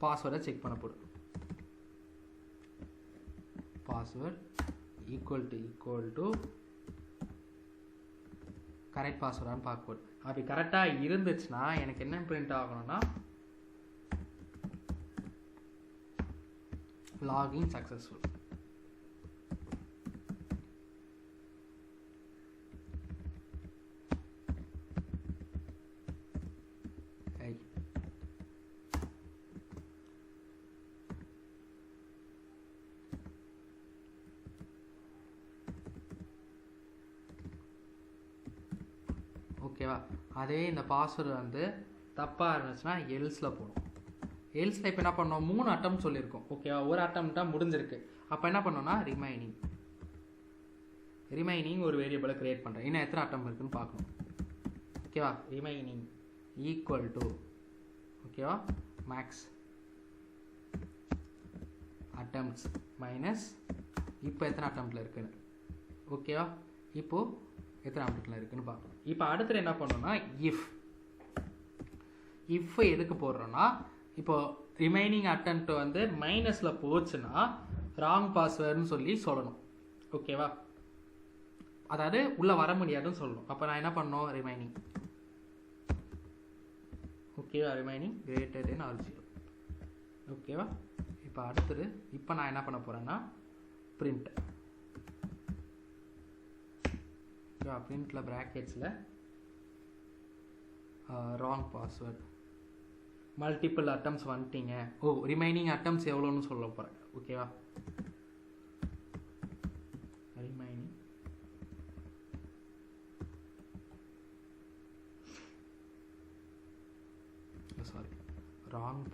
பாஸ்வேர்டை செக் பண்ண போகிறோம். பாஸ்வேர்ட் ஈக்குவல் டு கரெக்ட் பாஸ்வேர்டான்னு பார்க்க போகிறோம். அப்படி கரெக்டாக இருந்துச்சுன்னா எனக்கு என்ன பிரிண்ட் ஆகணும்னா லாகின் சக்ஸஸ்ஃபுல். ஓகேவா? அதே இந்த பாஸ்வேர்டு வந்து தப்பாக இருந்துச்சுன்னா எல்ஸில் போடும். எல்ஸில் இப்போ என்ன பண்ணோம், 3 அட்டம் சொல்லியிருக்கோம். ஓகேவா? ஒரு அட்டம்ப்டாக முடிஞ்சிருக்கு. அப்போ என்ன பண்ணோம்னா ரிமைனிங் ஒரு வேரியபிளை கிரியேட் பண்ணுறேன். இன்னும் எத்தனை அட்டம் இருக்குன்னு பார்க்கணும். ஓகேவா? ரிமைனிங் ஈக்குவல் டு ஓகேவா மேக்ஸ் அட்டம்ப்ட்ஸ் மைனஸ் இப்போ எத்தனை அட்டம்ப்டில் இருக்குன்னு. ஓகேவா? இப்போது எத்தனை அட்டம்ப்டில் இருக்குன்னு பார்க்கணும். இப்போ அடுத்தது என்ன பண்ணோம்னா இஃப் எதுக்கு போடுறோன்னா, இப்போ ரிமைனிங் அட்டெம்ப்ட் வந்து மைனஸில் போச்சுன்னா ராங் பாஸ்வேர்டுன்னு சொல்லணும். ஓகேவா? அதாவது உள்ளே வர முடியாதுன்னு சொல்லணும். அப்போ நான் என்ன பண்ணணும், ரிமைனிங் ஓகேவா, ரிமைனிங் கிரேட்டர் தென் ஆர் 0. ஓகேவா? இப்போ அடுத்தது இப்போ நான் என்ன பண்ண போகிறேன்னா பிரிண்ட். ஓகேவா? பிரிண்டில் ப்ராக்கெட்ஸில் ராங் பாஸ்வேர்ட் மல்டிபிள் அட்டம்ஸ் வந்துட்டீங்க. ரிமைனிங் அட்டம்ஸ் எவ்வளோன்னு சொல்ல போகிறேன். ஓகேவா? Remaining wrong